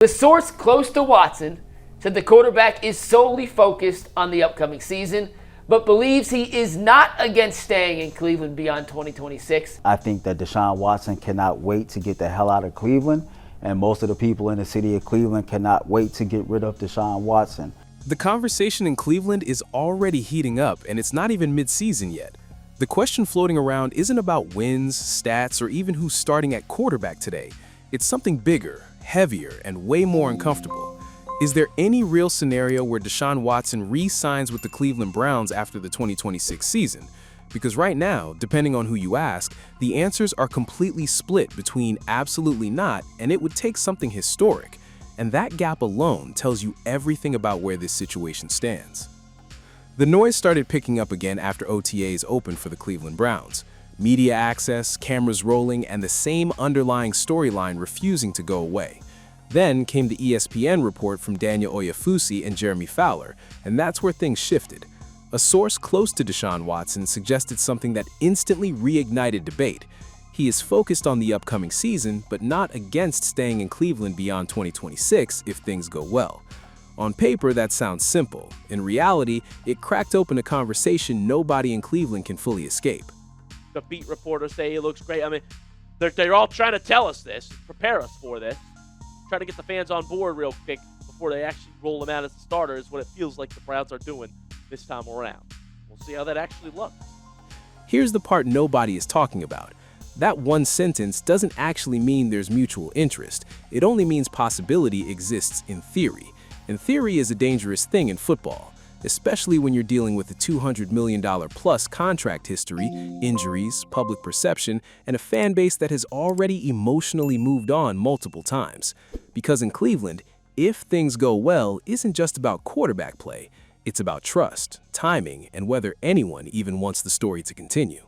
The source close to Watson said the quarterback is solely focused on the upcoming season, but believes he is not against staying in Cleveland beyond 2026. I think that Deshaun Watson cannot wait to get the hell out of Cleveland, and most of the people in the city of Cleveland cannot wait to get rid of Deshaun Watson. The conversation in Cleveland is already heating up, and it's not even mid-season yet. The question floating around isn't about wins, stats, or even who's starting at quarterback today. It's something bigger, heavier, and way more uncomfortable. Is there any real scenario where Deshaun Watson re-signs with the Cleveland Browns after the 2026 season? Because right now, depending on who you ask, the answers are completely split between absolutely not and it would take something historic. And that gap alone tells you everything about where this situation stands. The noise started picking up again after OTAs opened for the Cleveland Browns. Media access, cameras rolling, and the same underlying storyline refusing to go away. Then came the ESPN report from Daniel Oyefusi and Jeremy Fowler, and that's where things shifted. A source close to Deshaun Watson suggested something that instantly reignited debate. He is focused on the upcoming season, but not against staying in Cleveland beyond 2026 if things go well. On paper, that sounds simple. In reality, it cracked open a conversation nobody in Cleveland can fully escape. The beat reporters say he looks great. I mean, they're all trying to tell us this, prepare us for this, try to get the fans on board real quick before they actually roll him out as a starter is what it feels like the Browns are doing this time around. We'll see how that actually looks. Here's the part nobody is talking about. That one sentence doesn't actually mean there's mutual interest. It only means possibility exists in theory. And theory is a dangerous thing in football, especially when you're dealing with a $200 million plus contract history, injuries, public perception, and a fan base that has already emotionally moved on multiple times. Because in Cleveland, if things go well isn't just about quarterback play, it's about trust, timing, and whether anyone even wants the story to continue.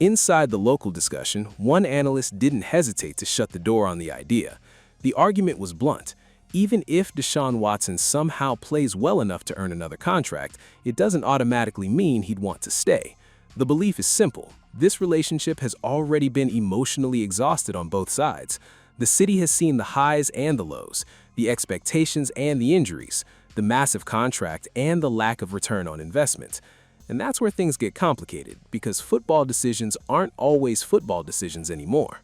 Inside the local discussion, one analyst didn't hesitate to shut the door on the idea. The argument was blunt. Even if Deshaun Watson somehow plays well enough to earn another contract, it doesn't automatically mean he'd want to stay. The belief is simple. This relationship has already been emotionally exhausted on both sides. The city has seen the highs and the lows, the expectations and the injuries, the massive contract and the lack of return on investment. And that's where things get complicated, because football decisions aren't always football decisions anymore.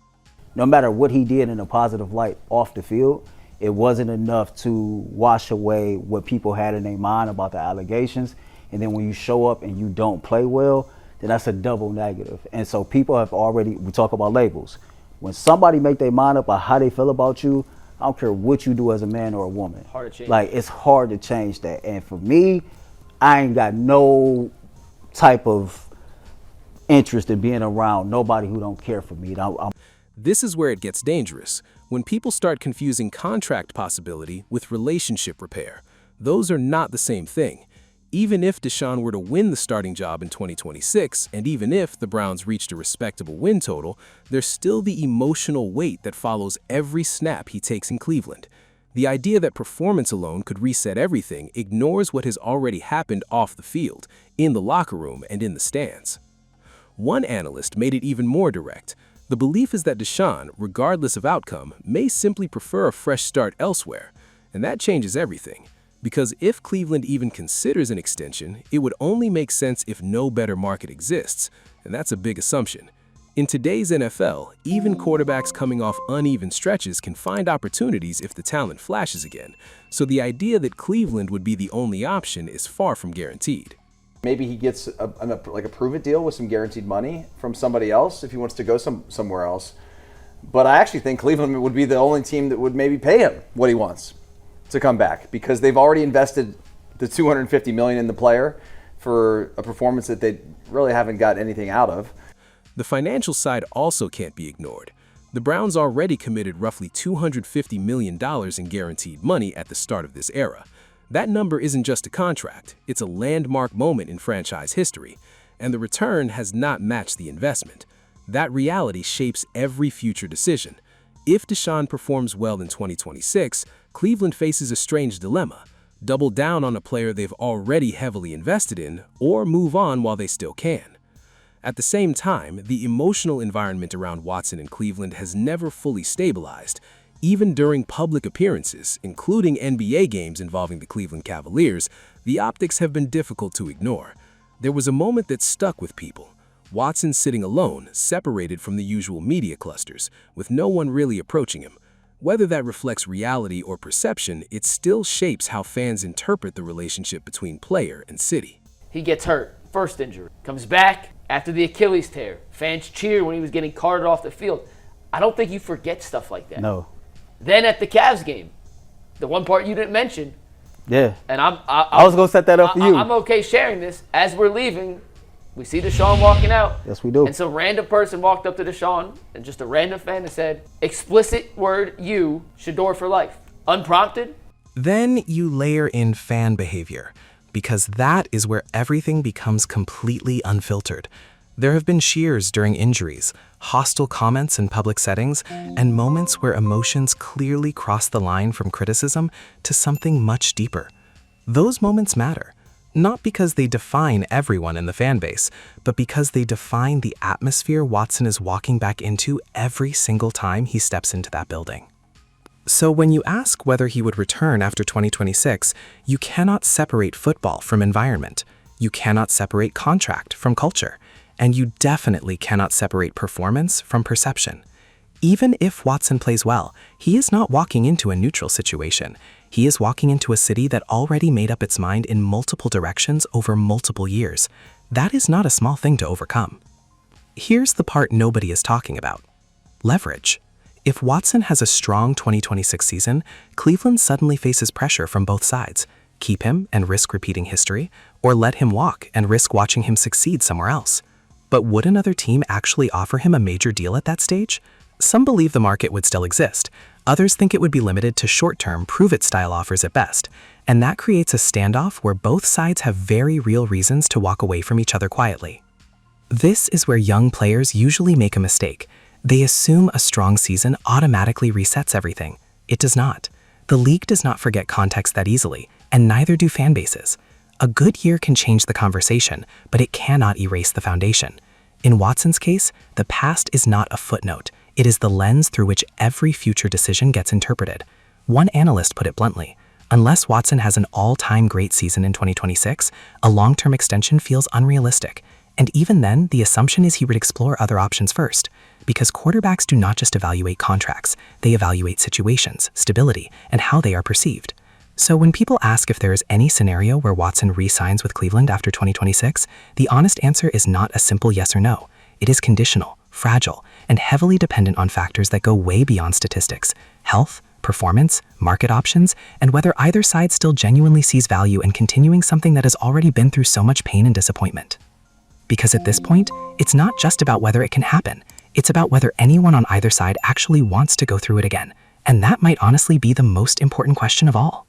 No matter what he did in a positive light off the field, it wasn't enough to wash away what people had in their mind about the allegations. And then when you show up and you don't play well, then that's a double negative. And so people have already, we talk about labels. When somebody make their mind up about how they feel about you, I don't care what you do as a man or a woman. Hard to change. Like, it's hard to change that. And for me, I ain't got no type of interest in being around nobody who don't care for me. This is where it gets dangerous, when people start confusing contract possibility with relationship repair. Those are not the same thing. Even if Deshaun were to win the starting job in 2026, and even if the Browns reached a respectable win total, there's still the emotional weight that follows every snap he takes in Cleveland. The idea that performance alone could reset everything ignores what has already happened off the field, in the locker room, and in the stands. One analyst made it even more direct. The belief is that Deshaun, regardless of outcome, may simply prefer a fresh start elsewhere. And that changes everything. Because if Cleveland even considers an extension, it would only make sense if no better market exists. And that's a big assumption. In today's NFL, even quarterbacks coming off uneven stretches can find opportunities if the talent flashes again. So the idea that Cleveland would be the only option is far from guaranteed. Maybe he gets a prove-it deal with some guaranteed money from somebody else if he wants to go somewhere else. But I actually think Cleveland would be the only team that would maybe pay him what he wants to come back, because they've already invested the $250 million in the player for a performance that they really haven't got anything out of. The financial side also can't be ignored. The Browns already committed roughly $250 million in guaranteed money at the start of this era. That number isn't just a contract, it's a landmark moment in franchise history, and the return has not matched the investment. That reality shapes every future decision. If Deshaun performs well in 2026, Cleveland faces a strange dilemma: double down on a player they've already heavily invested in, or move on while they still can. At the same time, the emotional environment around Watson in Cleveland has never fully stabilized. Even during public appearances, including NBA games involving the Cleveland Cavaliers, the optics have been difficult to ignore. There was a moment that stuck with people. Watson sitting alone, separated from the usual media clusters, with no one really approaching him. Whether that reflects reality or perception, it still shapes how fans interpret the relationship between player and city. He gets hurt, first injury. Comes back after the Achilles tear. Fans cheer when he was getting carted off the field. I don't think you forget stuff like that. No. Then at the Cavs game, the one part you didn't mention, Yeah. and I was going to set that up for you. I'm okay sharing this. As we're leaving, we see Deshaun walking out. Yes, we do. And some random person walked up to Deshaun, and just a random fan and said, explicit word you, Shedeur for life. Unprompted. Then you layer in fan behavior, because that is where everything becomes completely unfiltered. There have been cheers during injuries, hostile comments in public settings, and moments where emotions clearly cross the line from criticism to something much deeper. Those moments matter, not because they define everyone in the fan base, but because they define the atmosphere Watson is walking back into every single time he steps into that building. So when you ask whether he would return after 2026, you cannot separate football from environment. You cannot separate contract from culture. And you definitely cannot separate performance from perception. Even if Watson plays well, he is not walking into a neutral situation. He is walking into a city that already made up its mind in multiple directions over multiple years. That is not a small thing to overcome. Here's the part nobody is talking about: leverage. If Watson has a strong 2026 season, Cleveland suddenly faces pressure from both sides. Keep him and risk repeating history, or let him walk and risk watching him succeed somewhere else. But would another team actually offer him a major deal at that stage? Some believe the market would still exist. Others think it would be limited to short-term, prove-it-style offers at best. And that creates a standoff where both sides have very real reasons to walk away from each other quietly. This is where young players usually make a mistake. They assume a strong season automatically resets everything. It does not. The league does not forget context that easily, and neither do fan bases. A good year can change the conversation, but it cannot erase the foundation. In Watson's case, the past is not a footnote. It is the lens through which every future decision gets interpreted. One analyst put it bluntly: unless Watson has an all-time great season in 2026, a long-term extension feels unrealistic. And even then, the assumption is he would explore other options first. Because quarterbacks do not just evaluate contracts, they evaluate situations, stability, and how they are perceived. So when people ask if there is any scenario where Watson re-signs with Cleveland after 2026, the honest answer is not a simple yes or no. It is conditional, fragile, and heavily dependent on factors that go way beyond statistics: health, performance, market options, and whether either side still genuinely sees value in continuing something that has already been through so much pain and disappointment. Because at this point, it's not just about whether it can happen. It's about whether anyone on either side actually wants to go through it again. And that might honestly be the most important question of all.